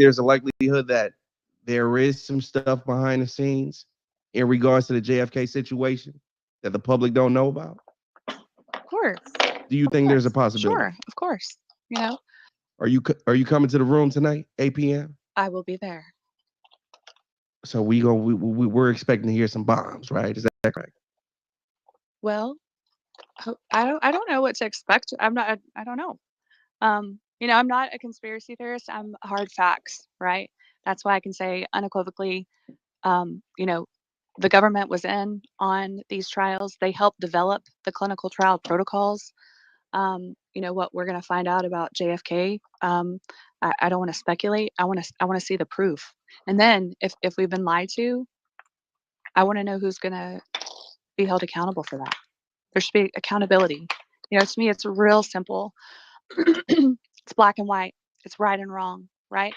there's a likelihood that there is some stuff behind the scenes in regards to the JFK situation that the public don't know about? Of course. Do you think there's a possibility? Sure, of course. You know, Are you coming to the room tonight, 8 p.m.? I will be there. So we're expecting to hear some bombs, right? Is that correct? Well, I don't know what to expect. I don't know. You know, I'm not a conspiracy theorist. I'm hard facts, right? That's why I can say unequivocally, you know, the government was in on these trials. They helped develop the clinical trial protocols. You know, what we're going to find out about JFK. I don't want to speculate. I want to see the proof. And then if we've been lied to, I want to know who's going to be held accountable for that. There should be accountability. You know, to me, it's real simple. It's black and white. It's right and wrong, right?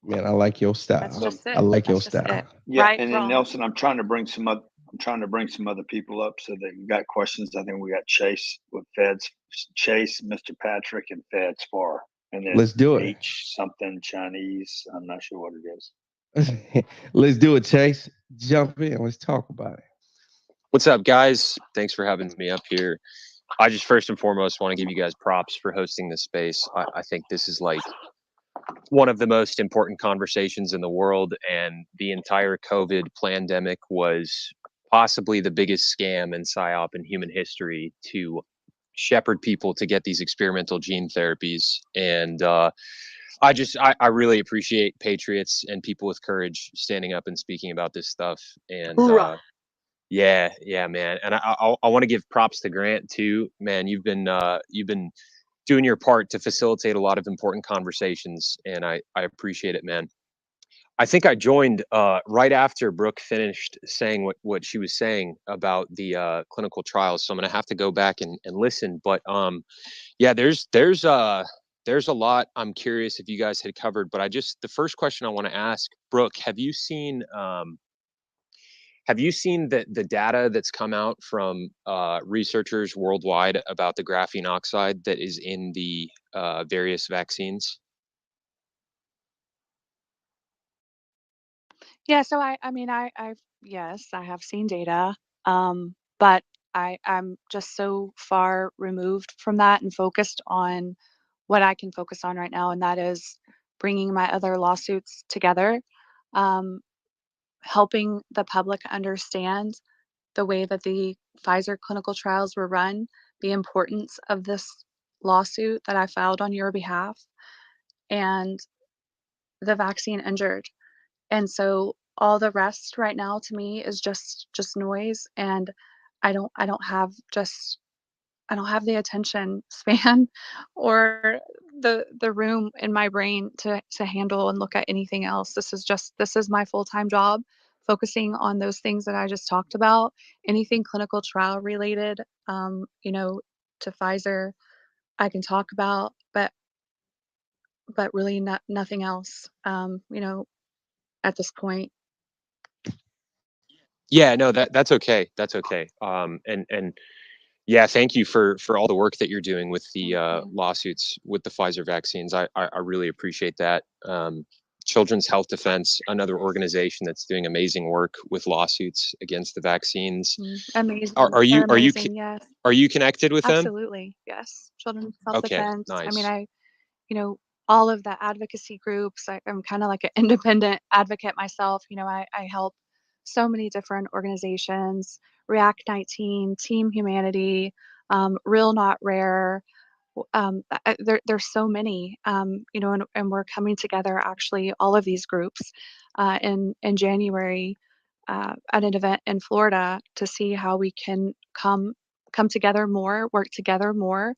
Man, I like your style. That's just it. I like your That's just style. it. Yeah, Right, and then wrong. Nelson, I'm trying to bring some other people up so that you got questions. I think we got Chase with Feds, Chase, Mr. Patrick, and Feds Far, and then Let's do it. H something Chinese. I'm not sure what it is. Let's do it, Chase. Jump in. Let's talk about it. What's up, guys? Thanks for having me up here. I just first and foremost want to give you guys props for hosting this space. I think this is like one of the most important conversations in the world, and the entire COVID pandemic was possibly the biggest scam and psyop in human history to shepherd people to get these experimental gene therapies. And I really appreciate patriots and people with courage standing up and speaking about this stuff. And yeah, man. And I want to give props to Grant too, man. You've been doing your part to facilitate a lot of important conversations, and I appreciate it, man. I think I joined right after Brooke finished saying what she was saying about the clinical trials, so I'm gonna have to go back and listen. But yeah, there's a lot I'm curious if you guys had covered. But the first question I want to ask, Brooke, have you seen the data that's come out from researchers worldwide about the graphene oxide that is in the various vaccines? Yeah, so I mean, yes, I have seen data, but I'm just so far removed from that and focused on what I can focus on right now, and that is bringing my other lawsuits together, um, helping the public understand the way that the Pfizer clinical trials were run, the importance of this lawsuit that I filed on your behalf, and the vaccine injured. And so all the rest right now to me is just noise, and I don't have just I don't have the attention span or the room in my brain to handle and look at anything else. This is my full-time job, focusing on those things that I just talked about. Anything clinical trial related, you know, to Pfizer, I can talk about, but really nothing else. You know, at this point. Yeah, no, that's okay. That's okay. And yeah, thank you for all the work that you're doing with the lawsuits with the Pfizer vaccines. I really appreciate that. Children's Health Defense, another organization that's doing amazing work with lawsuits against the vaccines. Amazing. Are you Yes. Are you connected with them? Absolutely. Yes. Children's Health Okay, Defense. I mean, nice. you know, all of the advocacy groups. I'm kind of like an independent advocate myself. You know, I help so many different organizations, React 19, Team Humanity, Real Not Rare. There's so many, you know, and we're coming together, actually, all of these groups in January at an event in Florida to see how we can come together more, work together more,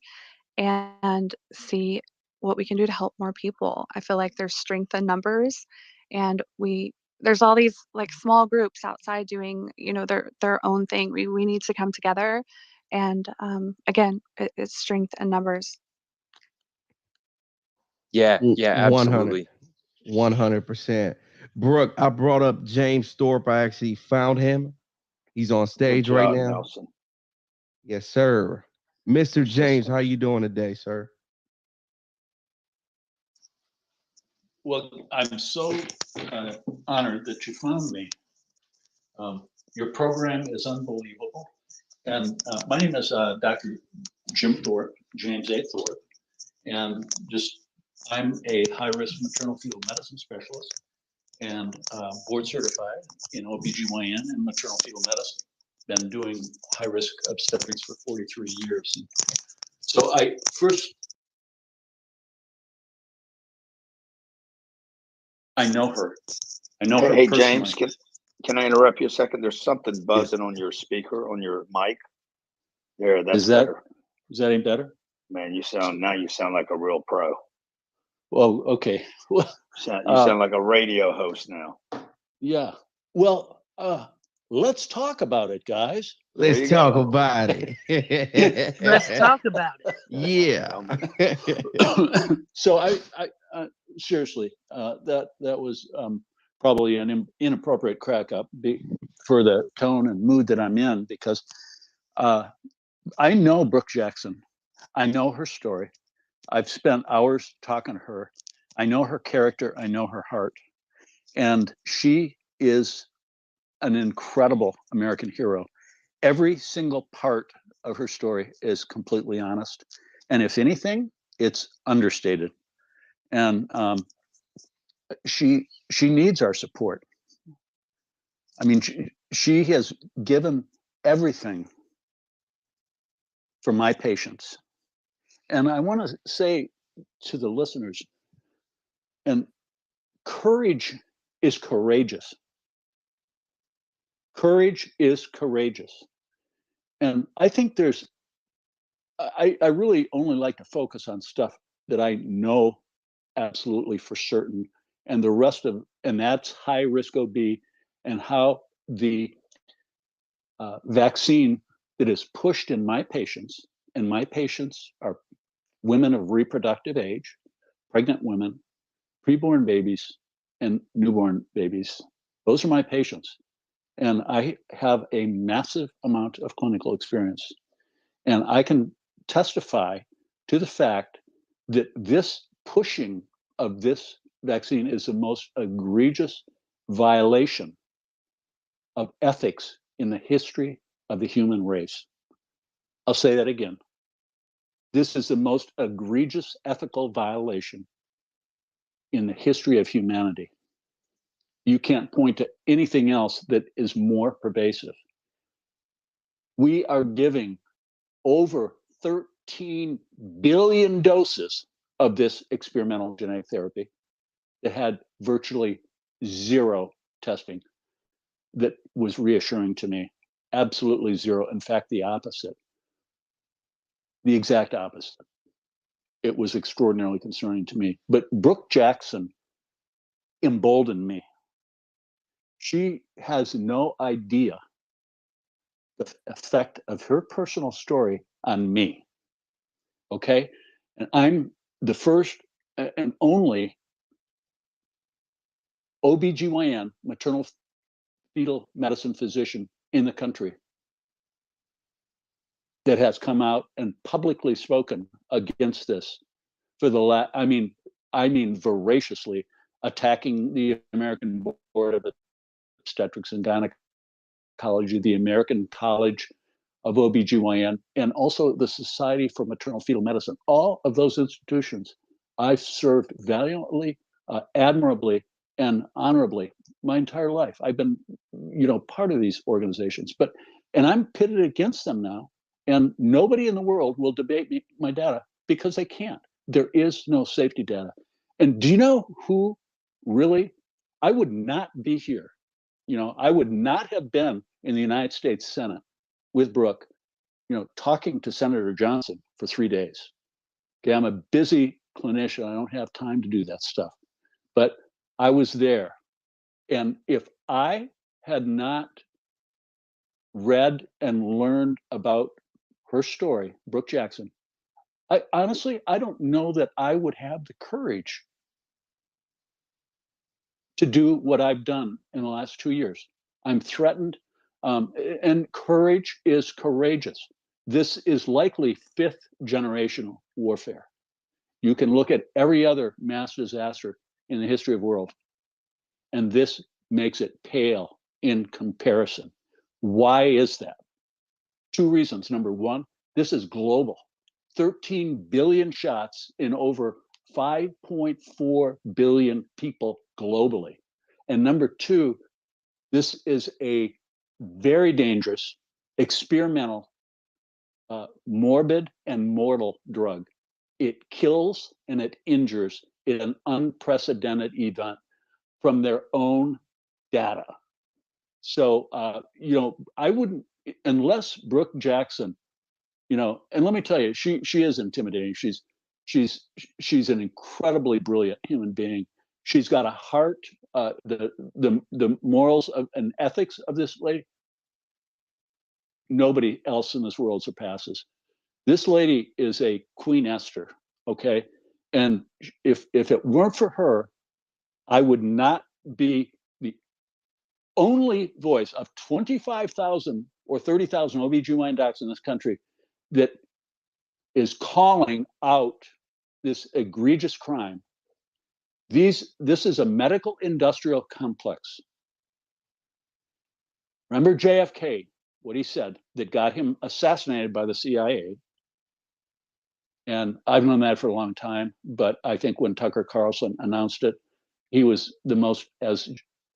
and see what we can do to help more people. I feel like there's strength in numbers, and there's all these like small groups outside doing, you know, their own thing. We need to come together, and again, it's strength in numbers. Yeah, absolutely. 100%. Brooke, I brought up James Thorpe. I actually found him. He's on stage right now. Nelson. Yes, sir. Mr. James, how you doing today, sir? Well, I'm so honored that you found me. Your program is unbelievable. And my name is Dr. Jim Thorpe, James A. Thorpe. And I'm a high-risk maternal fetal medicine specialist and board certified in OBGYN and maternal fetal medicine. Been doing high-risk obstetrics for 43 years. And so I know her. I know her Hey, personally. James, can I interrupt you a second? There's something buzzing on your speaker, on your mic. There, that's better. Is that any better? Man, you sound like a real pro. Well, okay. Well, You sound like a radio host now. yeah. Well, let's talk about it, guys. Let's talk about it. Let's talk about it. Yeah. So I seriously, that was probably an inappropriate crack up for the tone and mood that I'm in, because I know Brooke Jackson. I know her story. I've spent hours talking to her. I know her character. I know her heart. And she is an incredible American hero. Every single part of her story is completely honest. And if anything, it's understated. And she needs our support. I mean, she has given everything for my patients. And I want to say to the listeners, and courage is courageous. Courage is courageous. And I think I really only like to focus on stuff that I know absolutely for certain. And the rest and that's high risk OB, and how the vaccine that is pushed in my patients, and my patients are women of reproductive age, pregnant women, preborn babies, and newborn babies. Those are my patients. And I have a massive amount of clinical experience. And I can testify to the fact that this pushing of this vaccine is the most egregious violation of ethics in the history of the human race. I'll say that again. This is the most egregious ethical violation in the history of humanity. You can't point to anything else that is more pervasive. We are giving over 13 billion doses of this experimental genetic therapy that had virtually zero testing. That was reassuring to me. Absolutely zero. In fact, the opposite. The exact opposite. It was extraordinarily concerning to me. But Brooke Jackson emboldened me. She has no idea the effect of her personal story on me. Okay? And I'm the first and only OBGYN, maternal fetal medicine physician in the country that has come out and publicly spoken against this for the I mean voraciously, attacking the American Board of Obstetrics and Gynecology, the American College of OBGYN, and also the Society for Maternal Fetal Medicine. All of those institutions I've served valiantly, admirably, and honorably my entire life. I've been, part of these organizations, and I'm pitted against them now, and nobody in the world will debate my data because they can't. There is no safety data. And do you know who really, I would not be here. I would not have been in the United States Senate with Brooke, talking to Senator Johnson for 3 days. Okay, I'm a busy clinician. I don't have time to do that stuff. But I was there. And if I had not read and learned about her story, Brooke Jackson, I don't know that I would have the courage to do what I've done in the last 2 years. I'm threatened, and courage is courageous. This is likely 5th generational warfare. You can look at every other mass disaster in the history of the world. And this makes it pale in comparison. Why is that? Two reasons. Number one, this is global. 13 billion shots in over 5.4 billion people globally. And number two, this is a very dangerous, experimental, morbid, and mortal drug. It kills and it injures in an unprecedented event from their own data. So, I wouldn't, unless Brooke Jackson, and let me tell you, she is intimidating. She's an incredibly brilliant human being. She's got a heart. The morals and ethics of this lady, nobody else in this world surpasses. This lady is a Queen Esther, okay? And if it weren't for her, I would not be the only voice of 25,000 or 30,000 OB/GYN docs in this country that is calling out this egregious crime. This is a medical industrial complex. Remember JFK, what he said that got him assassinated by the CIA. And I've known that for a long time, but I think when Tucker Carlson announced it, he was the most, as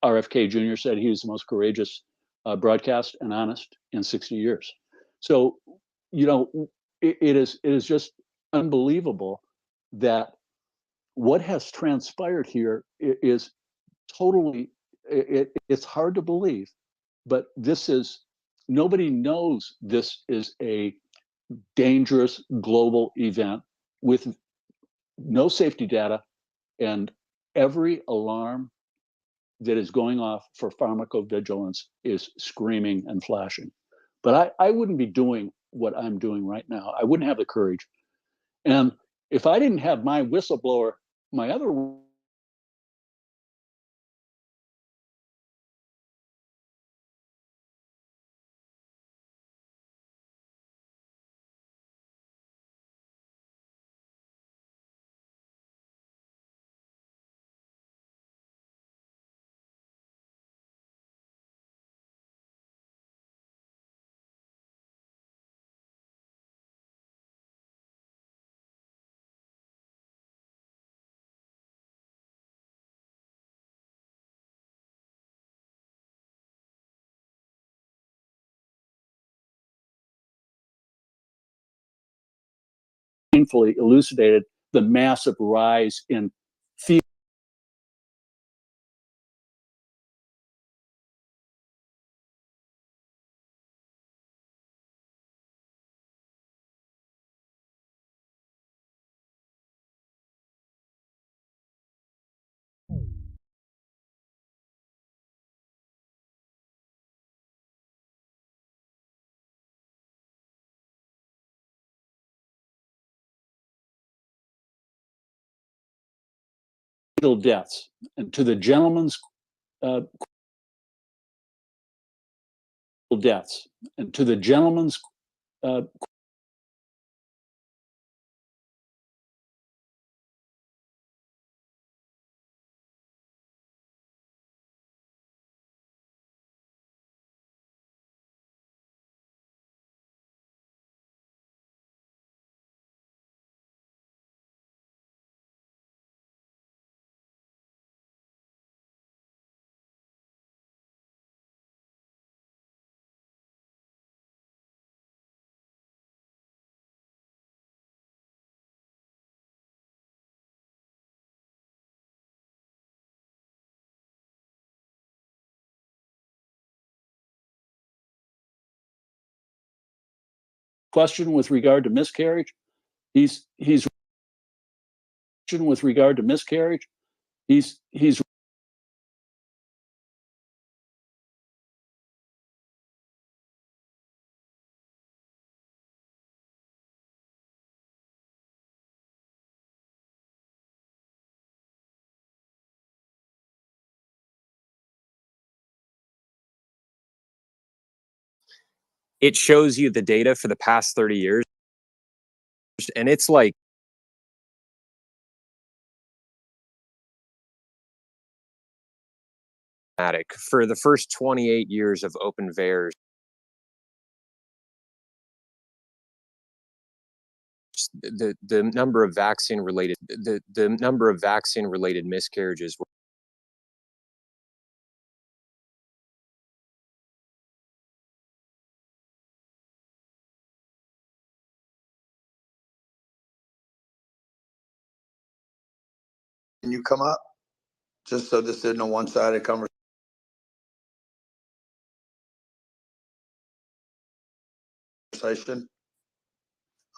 RFK Jr. said, he was the most courageous broadcast and honest in 60 years. So, it is just unbelievable that what has transpired here is totally, it's hard to believe, but nobody knows this is a dangerous global event with no safety data, and every alarm that is going off for pharmacovigilance is screaming and flashing. But I wouldn't be doing what I'm doing right now. I wouldn't have the courage. And if I didn't have my whistleblower, my other painfully elucidated the massive rise in fever. Deaths. And to the gentleman's deaths. And to the gentleman's question with regard to miscarriage. He's with regard to miscarriage. He's It shows you the data for the past 30 years, and it's like For the first 28 years of open VAERS, the number of vaccine related miscarriages were Can you come up? Just so this isn't a one-sided conversation.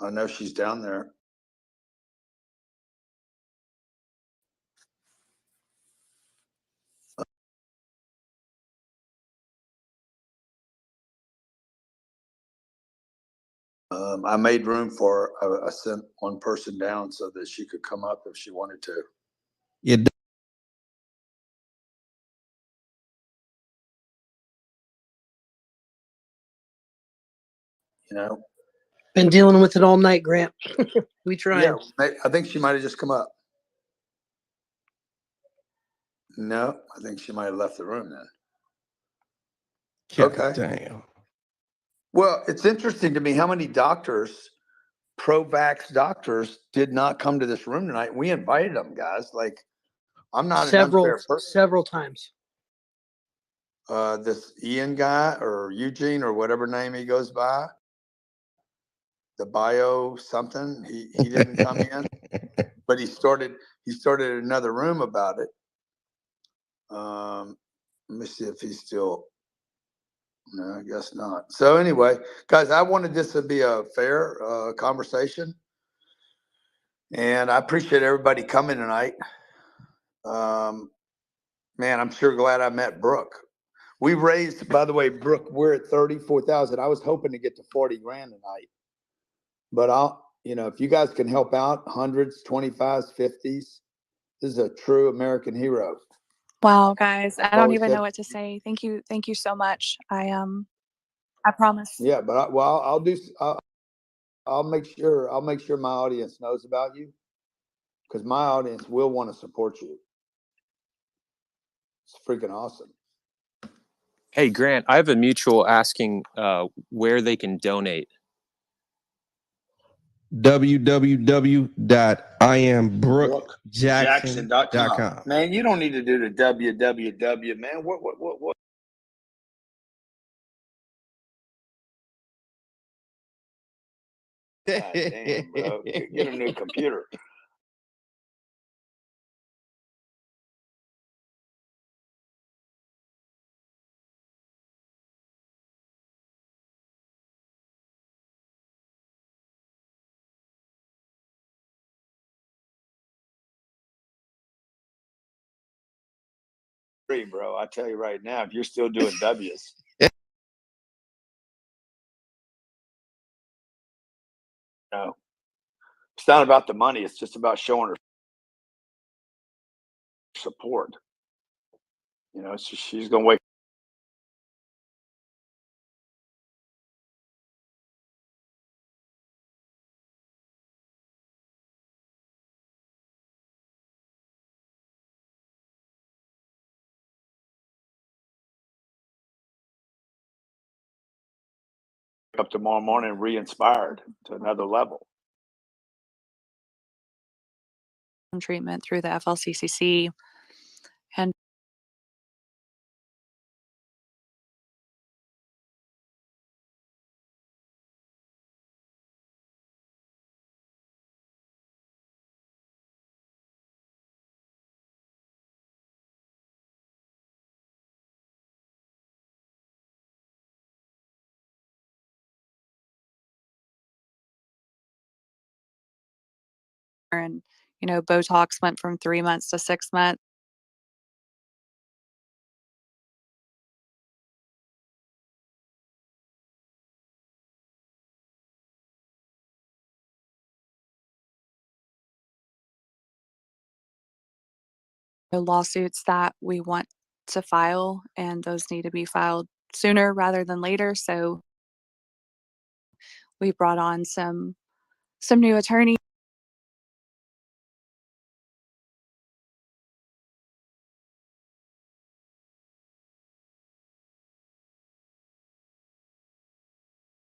I know she's down there. I made room for her. I sent one person down so that she could come up if she wanted to. Yeah, You know? Been dealing with it all night, Grant. We tried. Yeah, I think she might have just come up. No, I think she might have left the room then. God Okay. damn. Well, it's interesting to me how many doctors, pro-vax doctors, did not come to this room tonight. We invited them, guys. Like, I'm not an unfair person. Several times. This Ian guy or Eugene or whatever name he goes by, the bio something, he didn't come in, but he started another room about it. Let me see if he's still. No, I guess not. So anyway, guys, I wanted this to be a fair conversation, and I appreciate everybody coming tonight. Man, I'm sure glad I met Brooke. We raised, by the way, Brooke, we're at 34,000. I was hoping to get to 40 grand tonight, but if you guys can help out, hundreds, 25s, 50s, this is a true American hero. Wow, guys, I don't always even said- know what to say. Thank you so much. I promise. Yeah, but I'll make sure my audience knows about you, because my audience will want to support you. It's freaking awesome. Hey, Grant, I have a mutual asking where they can donate. www.iambrookjackson.com. Man, you don't need to do the www, man. What? God damn, bro. Get a new computer. Bro, I tell you right now, if you're still doing W's. No. It's not about the money. It's just about showing her support. So she's going to wake up tomorrow morning re-inspired to another level. Treatment through the FLCCC, and Botox went from 3 months to 6 months. Lawsuits that we want to file, and those need to be filed sooner rather than later. So we brought on some new attorneys.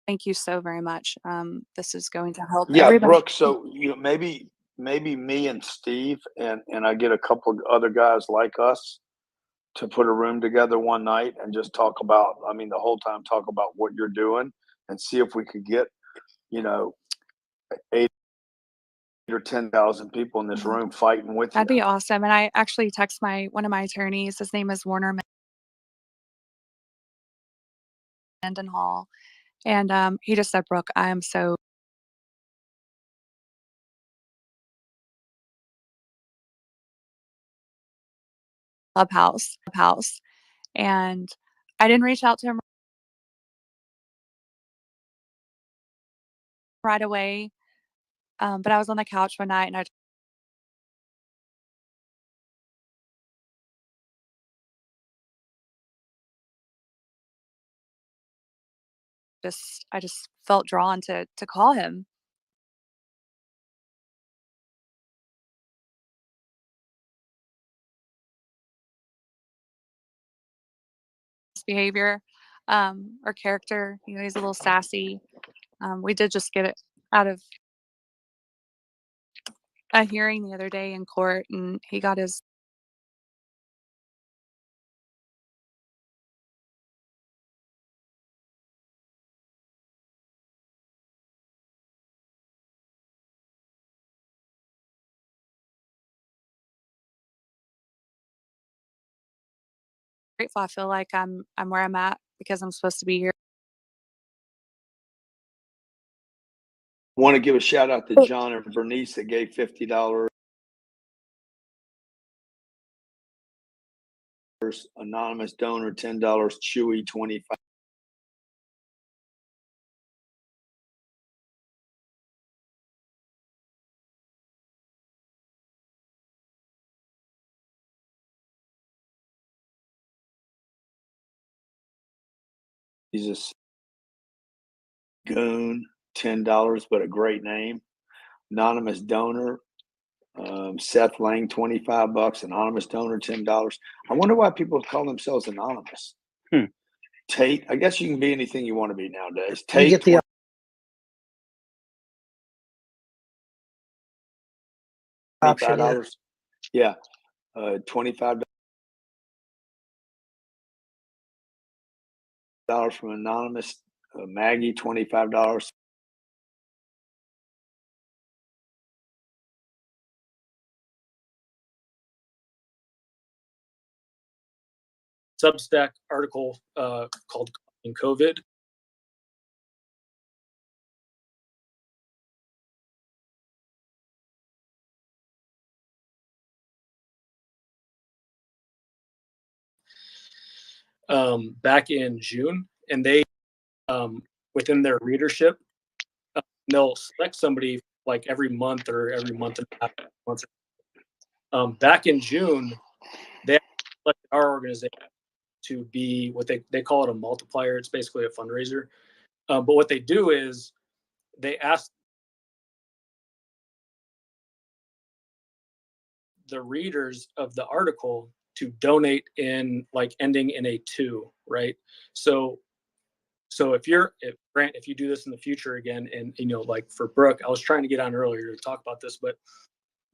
Thank you so very much. This is going to help Yeah, everybody. Brooke, so maybe me and Steve and I get a couple of other guys like us to put a room together one night and just talk about, the whole time talk about what you're doing and see if we could get, 8 or 10,000 people in this room fighting with you. That'd be awesome. And I actually text one of my attorneys. His name is Warner Mendenhall. And he just said, Brooke, I am so Clubhouse. And I didn't reach out to him right away. But I was on the couch one night and I just felt drawn to call him. Behavior or character, he's a little sassy. We did just get it out of a hearing the other day in court, and he got his grateful. I feel like I'm where I'm at because I'm supposed to be here. Want to give a shout out to John and Bernice that gave $50. Anonymous donor $10, Chewy 25. He's a goon, $10, but a great name. Anonymous donor, Seth Lang, $25. Anonymous donor, $10. I wonder why people call themselves anonymous. Tate, I guess you can be anything you want to be nowadays. Tate, You get the option. Yeah. $25 from anonymous. Maggie, $25. Substack article called COVID. Back in June, and they within their readership, they'll select somebody like every month or every month and a half. Back in June, they selected our organization to be what they call it a multiplier. It's basically a fundraiser. But what they do is they ask the readers of the article to donate in like ending in a 2, right? So if Grant, if you do this in the future again, and like for Brooke, I was trying to get on earlier to talk about this, but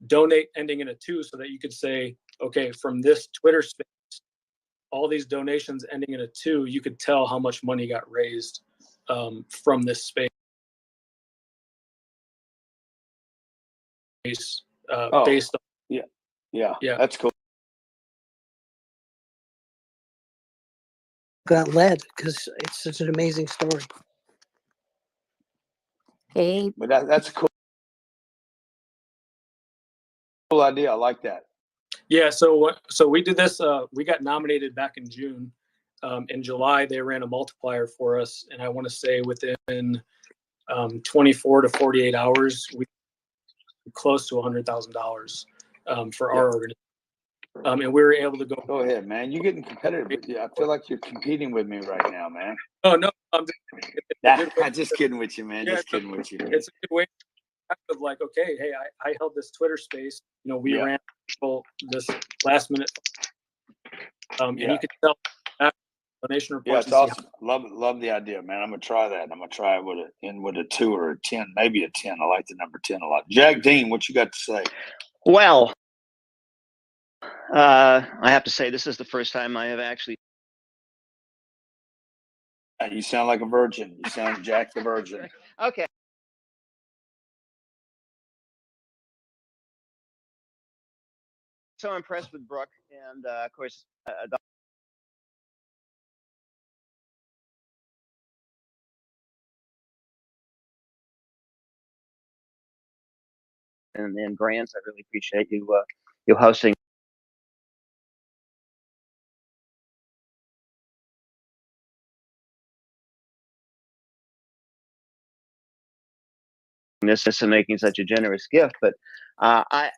donate ending in a 2 so that you could say, okay, from this Twitter space, all these donations ending in a 2, you could tell how much money got raised from this space. Based on Yeah, that's cool. Got led because it's such an amazing story. Hey, But that's a cool idea. I like that. Yeah, so we did this. We got nominated back in June. In July, they ran a multiplier for us, and I want to say within 24 to 48 hours, we were close to $100,000 for our organization. And we were able to go. Go ahead, man. You're getting competitive. I feel like you're competing with me right now, man. Oh no, I'm just kidding with you, man. Yeah, just kidding with you. It's a good way of like, okay, hey, I held this Twitter space. We ran this last minute, and you could tell donation Yeah, reports. it's awesome. Love the idea, man. I'm gonna try that. I'm gonna try it with a 2 or a 10, maybe a 10. I like the number 10 a lot. Jack Dean, what you got to say? Well, I have to say this is the first time I have actually. You sound like a virgin. You sound Jack the Virgin. Okay. So impressed with Brooke, and of course, and Grant, I really appreciate you hosting. This and making such a generous gift, but I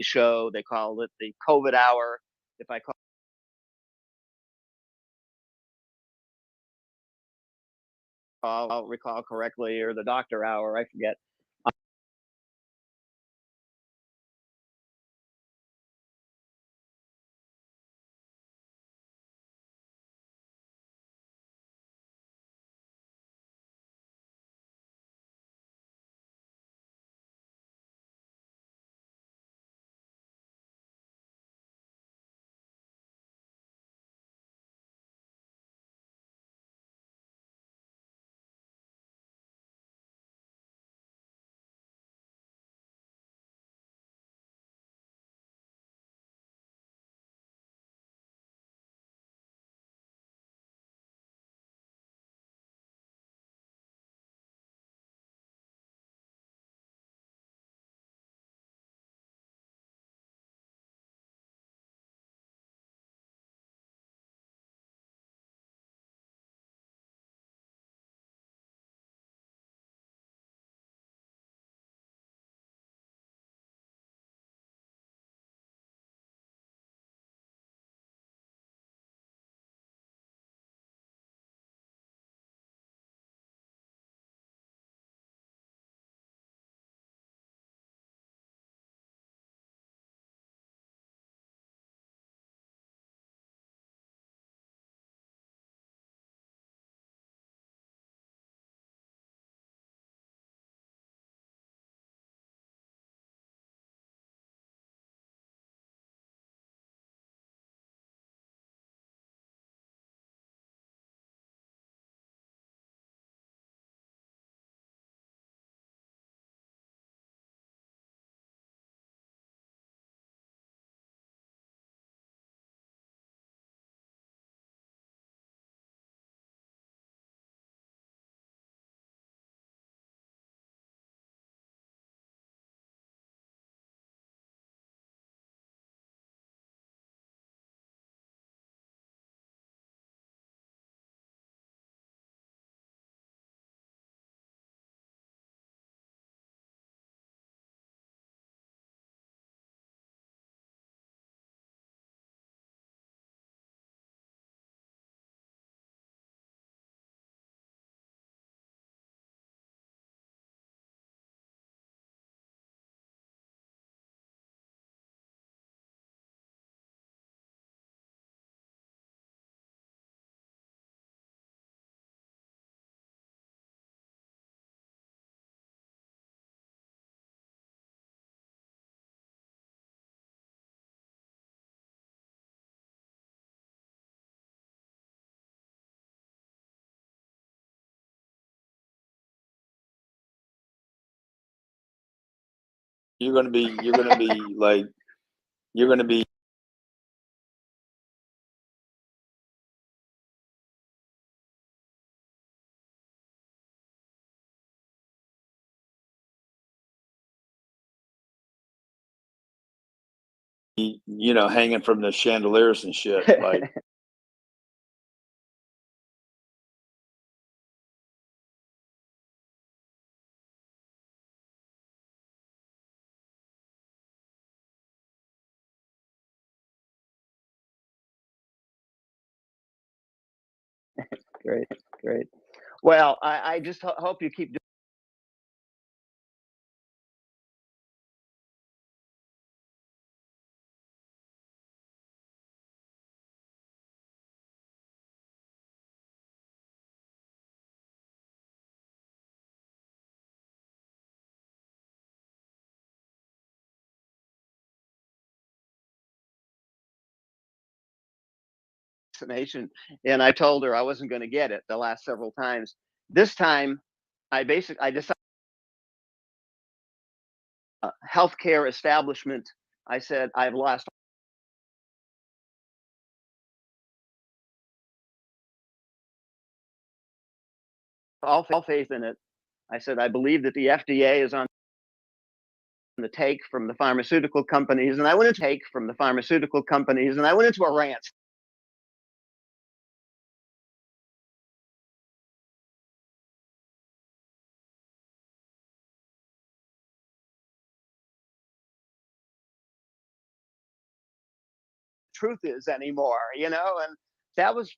show they called it the COVID hour. If I recall correctly, or the doctor hour, I forget. You're gonna be like, you're gonna be. Hanging from the chandeliers and shit. Like, Great. Well, I just hope you keep doing. Vaccination, and I told her I wasn't going to get it the last several times. This time, I decided healthcare establishment. I said I've lost all faith in it. I said I believe that the FDA is on the take from the pharmaceutical companies, and I went into a rant. Truth is anymore, and that was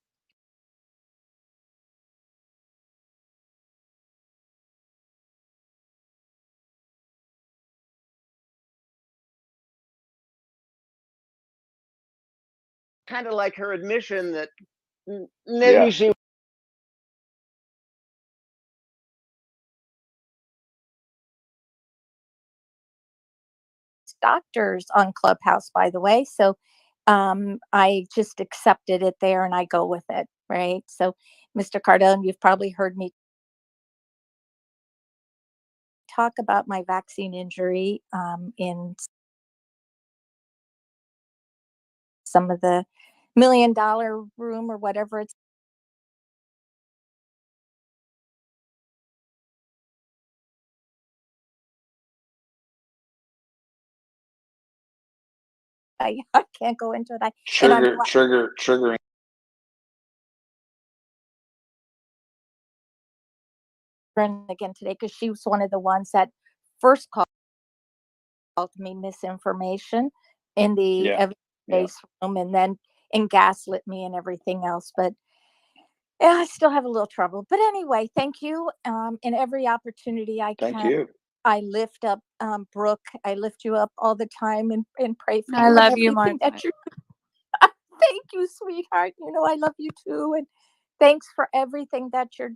kind of like her admission that maybe she doctors on Clubhouse, by the way. So I just accepted it there and I go with it, right? So, Mr. Cardone, you've probably heard me talk about my vaccine injury in some of the $1 million room or whatever it's. I can't go into it. Triggering. Again today because she was one of the ones that first called me misinformation in the evidence room and gaslit me and everything else. But yeah, I still have a little trouble. But anyway, thank you. In every opportunity I can. Thank you. I lift up Brooke. I lift you up all the time and pray for you. I love you, Martha. Thank you, sweetheart. I love you too. And thanks for everything that you're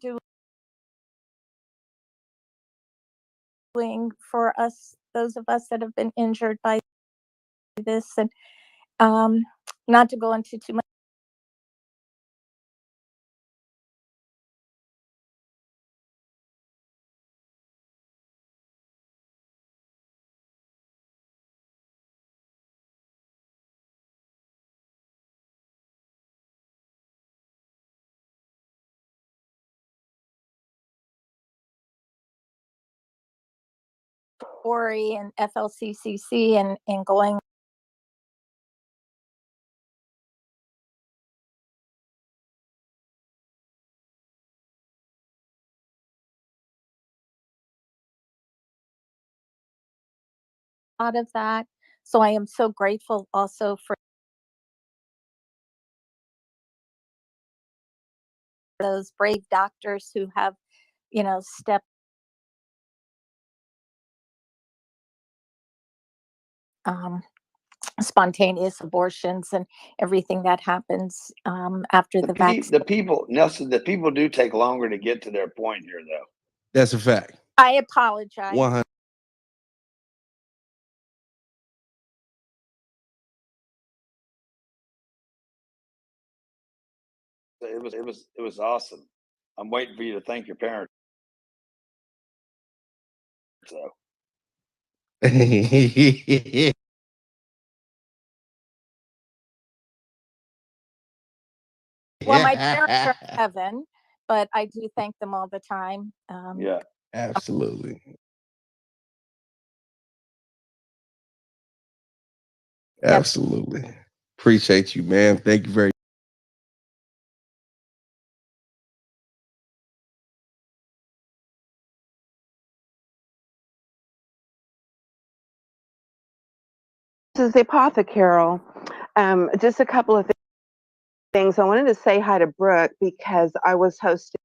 doing for us, those of us that have been injured by this. And not to go into too much. Ori and FLCCC and going out of that. So I am so grateful also for those brave doctors who have, stepped spontaneous abortions and everything that happens after the vaccine. The people, Nelson, the people do take longer to get to their point here, though. That's a fact. I apologize. 100. It was awesome. I'm waiting for you to thank your parents. So. Well, my parents are in heaven, but I do thank them all the time. Yeah, absolutely. Absolutely. Appreciate you, man. Thank you very much. This is the Apothecary. Just a couple of things. I wanted to say hi to Brooke because I was hosting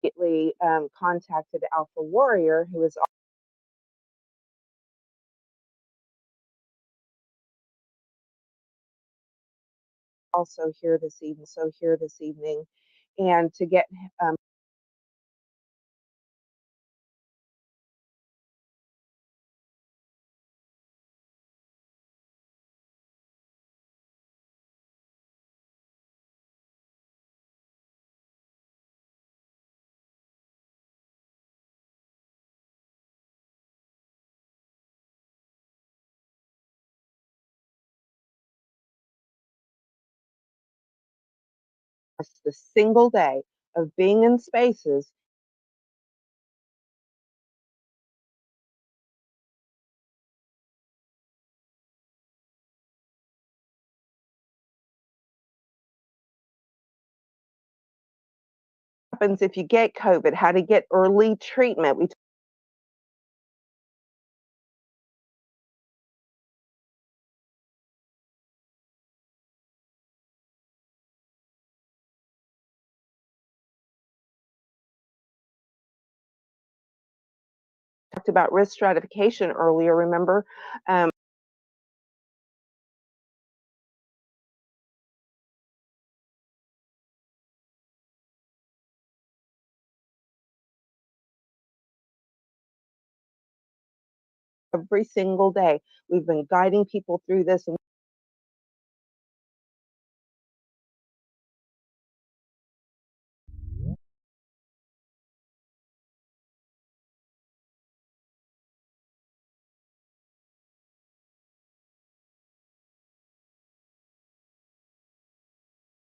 immediately contacted Alpha Warrior, who is also here this evening, and to get the single day of being in spaces happens if you get COVID, how to get early treatment. We talked about risk stratification earlier, remember? Every single day, we've been guiding people through this. And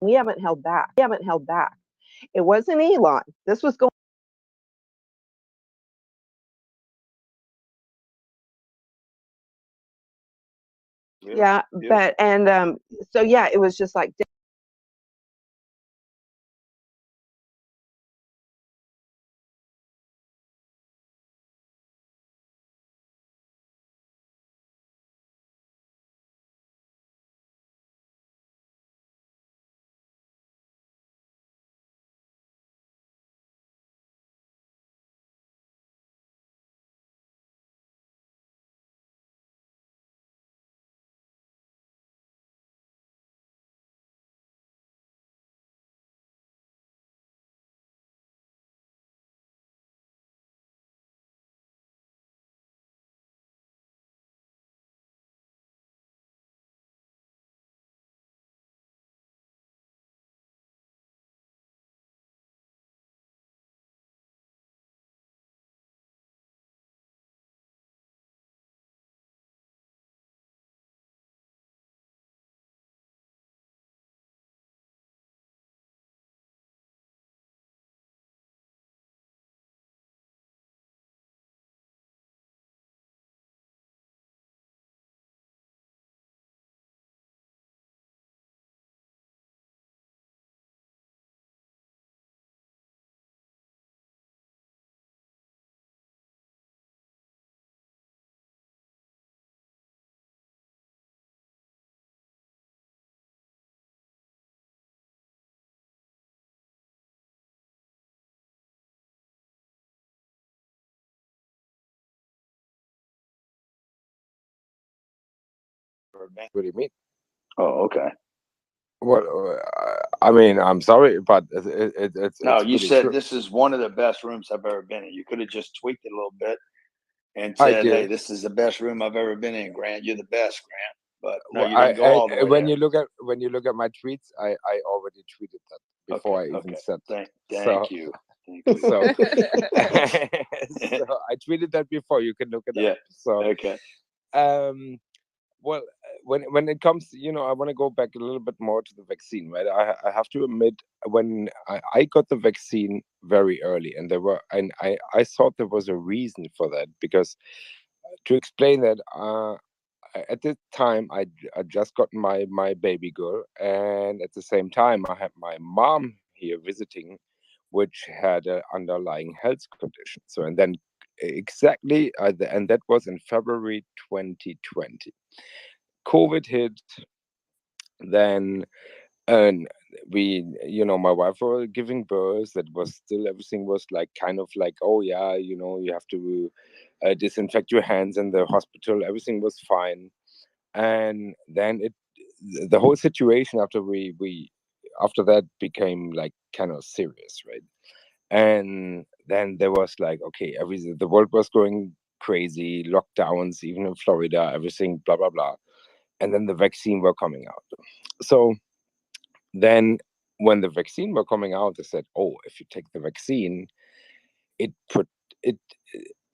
we haven't held back. It wasn't Elon. This was going. Yeah, but so yeah, it was just like What do you mean? Oh, okay. Well, I mean, I'm sorry, but No, it's you really said true. this is one of the best rooms I've ever been in. You could have just tweaked it a little bit and I said, "Hey, did. this is the best room I've ever been in, Grant. You're the best, Grant." But no, Well, you didn't go all the way when there. you look at my tweets, I already tweeted that before I even said that. Thank you. Thank you. So, so I tweeted that before. You can look it Yeah. up. So, Okay. well, when it comes, I want to go back a little bit more to the vaccine, right? I have to admit, when I got the vaccine very early, and I thought there was a reason for that, because to explain that, at this time I just got my baby girl, and at the same time I had my mom here visiting, which had an underlying health condition. So, and then exactly, and that was in February 2020. COVID hit, then my wife was giving birth. That was still, everything was like kind of like, oh yeah, you have to disinfect your hands in the hospital. Everything was fine. And then the whole situation after after that became like kind of serious, right? And then there was like, okay, the world was going crazy, lockdowns, even in Florida, everything, blah blah blah. And then the vaccine were coming out. So then when the vaccine were coming out, they said, oh, if you take the vaccine, it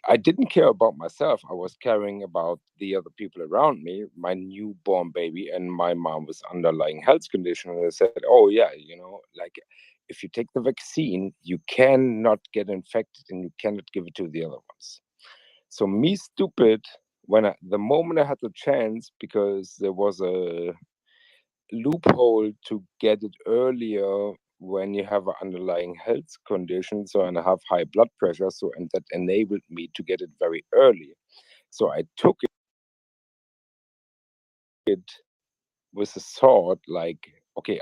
I didn't care about myself. I was caring about the other people around me, my newborn baby, and my mom with underlying health condition. And they said, oh yeah, like if you take the vaccine, you cannot get infected and you cannot give it to the other ones. So me stupid, the moment I had the chance, because there was a loophole to get it earlier when you have an underlying health condition, and I have high blood pressure, and that enabled me to get it very early. So I took it with a thought like, okay,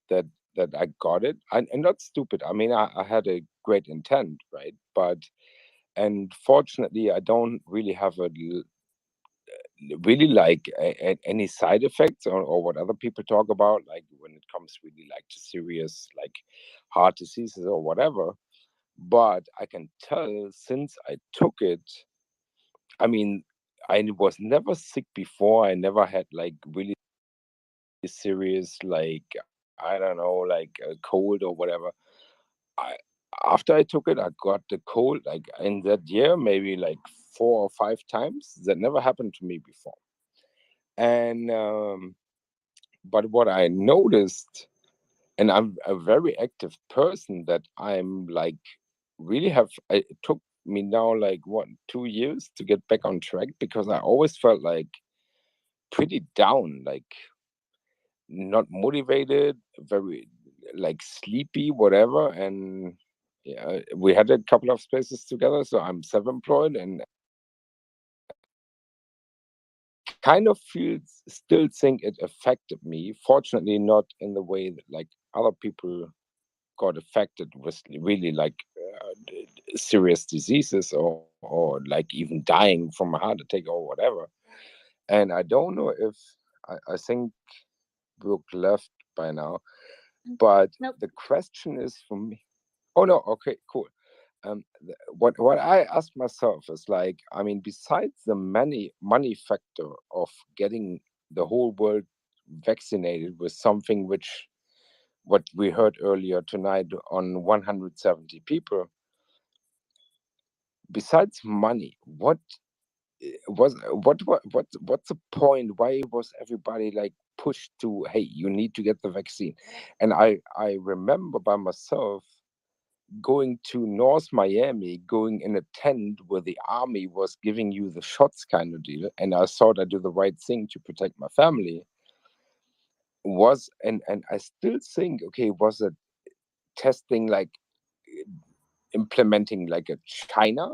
that I got it. I'm not stupid. I mean, I had a great intent, right? And fortunately, I don't really have really like any side effects or what other people talk about, like when it comes really like to serious like heart diseases or whatever. But I can tell, since I took it, I mean, I was never sick before. I never had like really serious, like, I don't know, like a cold or whatever. After I took it, I got the cold like in that year, maybe like 4 or 5 times. That never happened to me before. And but what I noticed, and I'm a very active person, that I'm like really it took me now like 2 years to get back on track, because I always felt like pretty down, like not motivated, very like sleepy, whatever. And yeah, we had a couple of spaces together, so I'm self-employed and kind of still think it affected me. Fortunately, not in the way that like other people got affected with really like serious diseases or like even dying from a heart attack or whatever. And I don't know if I think Brooke left by now, but Nope. the question is for me. Oh no, okay, cool. What I ask myself is like, I mean, besides the money factor of getting the whole world vaccinated with something which what we heard earlier tonight on 170 people, besides money, what's the point? Why was everybody like pushed to, hey, you need to get the vaccine? And I remember by myself going to North Miami, going in a tent where the army was giving you the shots kind of deal, and I thought I do the right thing to protect my family. And I still think, okay, was it testing like implementing like a China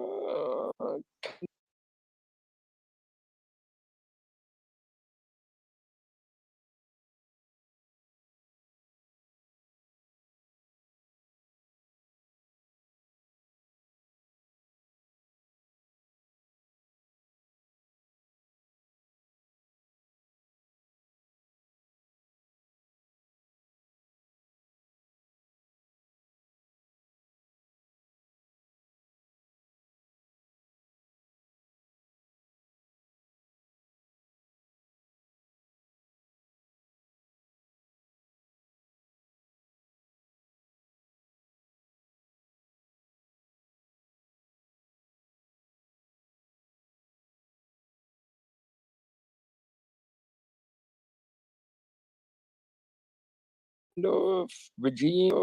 of regime,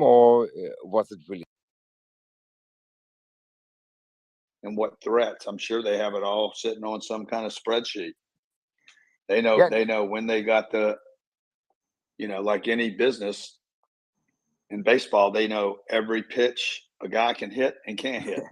or was it really? And what threats? I'm sure they have it all sitting on some kind of spreadsheet. They know Yeah. they know when they got like any business in baseball, they know every pitch a guy can hit and can't hit.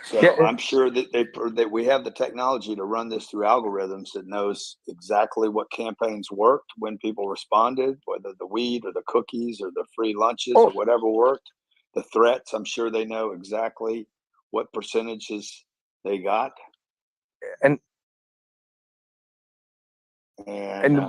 So Yeah, I'm sure that we have the technology to run this through algorithms that knows exactly what campaigns worked, when people responded, whether the weed or the cookies or the free lunches or whatever worked. The threats, I'm sure they know exactly what percentages they got. and And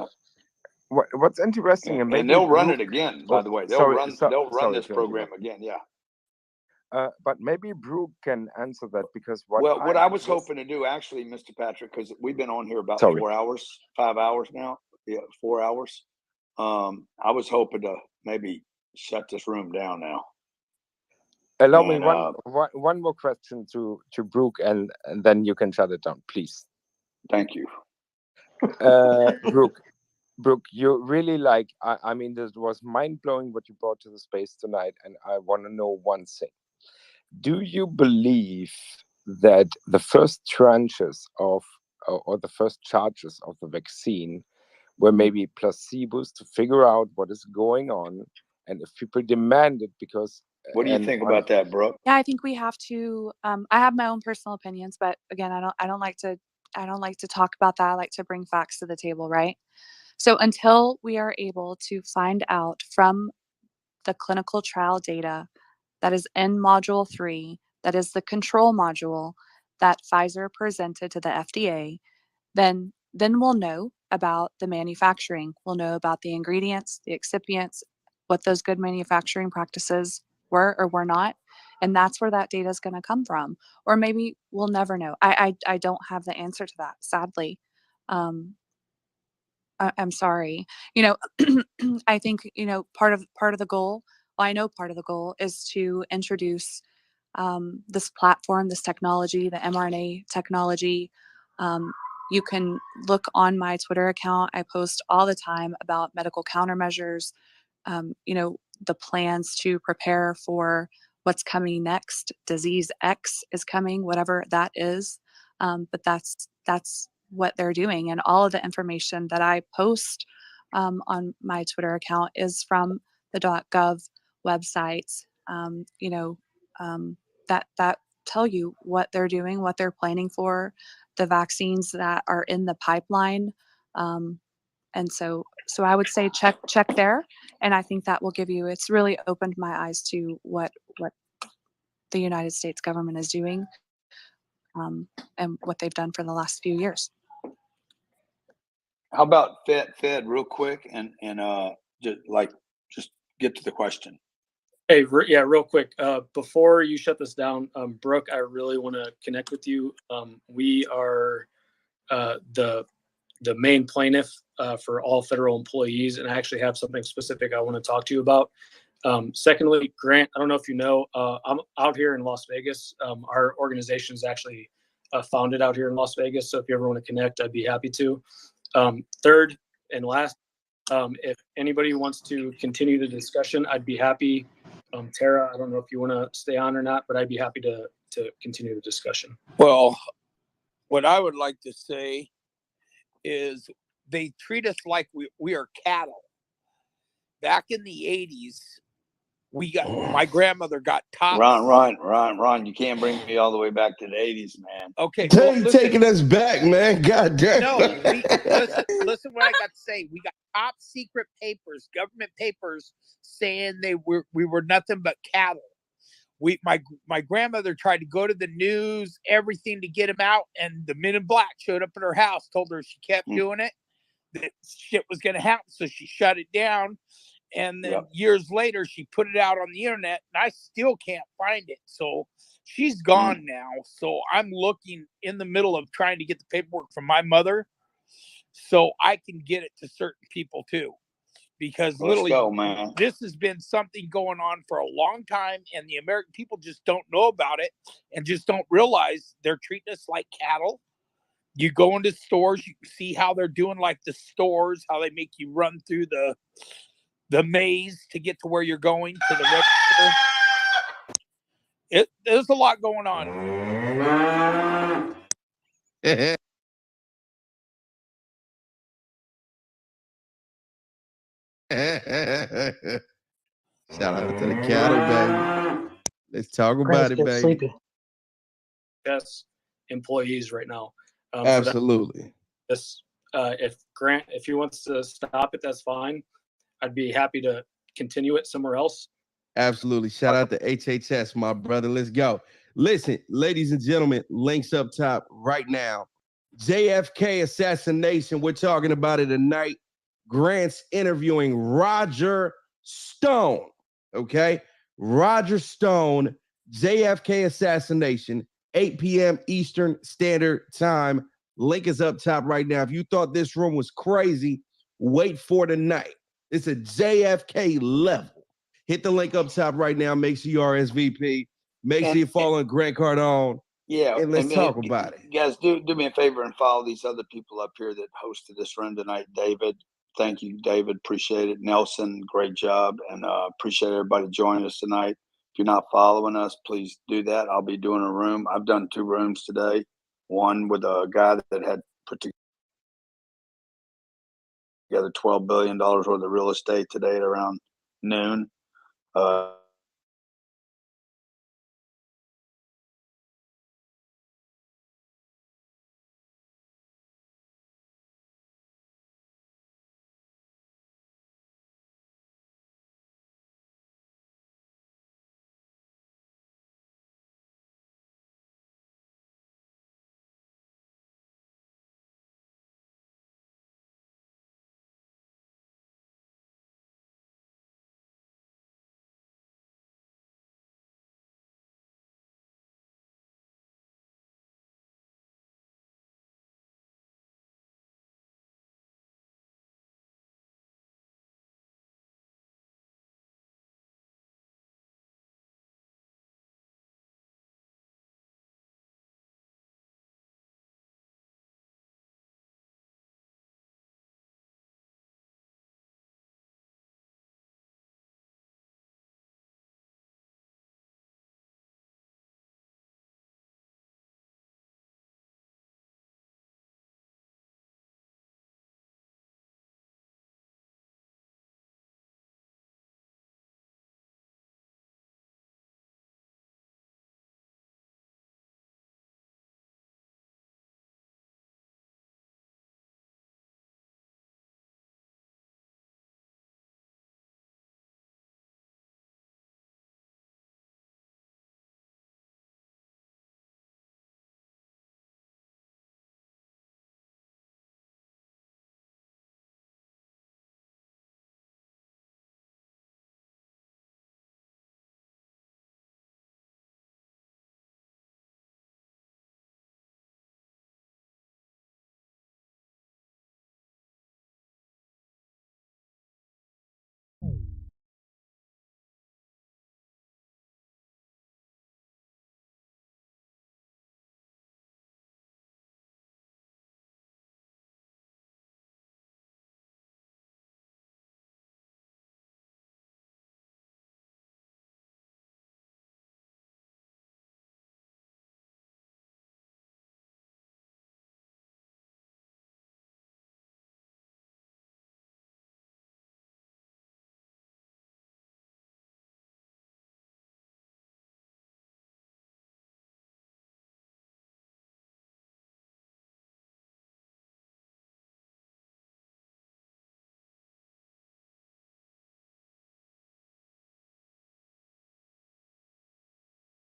what's interesting, and maybe they'll run Brooke, it again. By the way, they'll run sorry this to program interrupt. again. Yeah. But maybe Brooke can answer that, because What I was hoping to do, actually, Mr. Patrick, because we've been on here about 4 hours, 5 hours now. Yeah, 4 hours. I was hoping to maybe shut this room down now. Allow me one more question to Brooke, and then you can shut it down, please. Thank you. Brooke, you really I mean, this was mind-blowing what you brought to the space tonight, and I want to know one thing. Do you believe that the first tranches of, or the first charges of the vaccine were maybe placebos to figure out what is going on, and if people demand it? Because what do you think about that, Brooke? Yeah, I think we have to. I have my own personal opinions, but again, I don't like to talk about that. I like to bring facts to the table, right? So until we are able to find out from the clinical trial data that is in module 3, that is the control module that Pfizer presented to the FDA, then we'll know about the manufacturing. We'll know about the ingredients, the excipients, what those good manufacturing practices were or were not. And that's where that data is going to come from. Or maybe we'll never know. I don't have the answer to that, sadly. I'm sorry. I think, part of the goal, well, I know part of the goal is to introduce this platform, this technology, the mRNA technology. You can look on my Twitter account. I post all the time about medical countermeasures, the plans to prepare for what's coming next. Disease X is coming, whatever that is. But that's what they're doing. And all of the information that I post on my Twitter account is from the .gov websites, that tell you what they're doing, what they're planning for, the vaccines that are in the pipeline. And so I would say check there. And I think that will give you, it's really opened my eyes to what the United States government is doing, and what they've done for the last few years. How about Fed real quick, and just get to the question. Hey, yeah, real quick. Before you shut this down, Brooke, I really want to connect with you. We are the main plaintiff for all federal employees, and I actually have something specific I want to talk to you about. Secondly, Grant, I don't know if you know, I'm out here in Las Vegas. Our organization is actually founded out here in Las Vegas, so if you ever want to connect, I'd be happy to. Third and last, if anybody wants to continue the discussion, I'd be happy. Tara, I don't know if you want to stay on or not, but I'd be happy to continue the discussion. Well, what I would like to say is they treat us like we are cattle. Back in the 80s, my grandmother got top. Ron, you can't bring me all the way back to the 80s, man. Okay, well, taking us back, man. God damn. No, listen what I got to say. We got top secret papers, government papers, saying we were nothing but cattle. My grandmother tried to go to the news, everything to get him out, and the Men in Black showed up at her house, told her she kept doing it, that shit was going to happen, so she shut it down. And then years later, she put it out on the internet, and I still can't find it. So she's gone now. So I'm looking in the middle of trying to get the paperwork from my mother so I can get it to certain people too. Because literally, this has been something going on for a long time, and the American people just don't know about it and just don't realize they're treating us like cattle. You go into stores, you can see how they're doing, like the stores, how they make you run through the maze to get to where you're going to the register. There's a lot going on. Shout out to the cattle, baby. Let's talk about it, baby. Sleepy. HHS employees right now. Absolutely. This, if Grant, if he wants to stop it, that's fine. I'd be happy to continue it somewhere else. Absolutely. Shout out to HHS, my brother. Let's go. Listen, ladies and gentlemen, links up top right now. JFK assassination. We're talking about it tonight. Grant's interviewing Roger Stone. Okay. Roger Stone, JFK assassination, 8 p.m. Eastern Standard Time. Link is up top right now. If you thought this room was crazy, wait for tonight. It's a JFK level. Hit the link up top right now. Make sure you RSVP. Make sure you're following Grant Cardone. Yeah, And let's talk about it. Guys, do me a favor and follow these other people up here that hosted this room tonight. David, thank you, David. Appreciate it. Nelson, great job. And appreciate everybody joining us tonight. If you're not following us, please do that. I'll be doing a room. I've done 2 rooms today. One with a guy that had put together $12 billion worth of real estate today at around noon.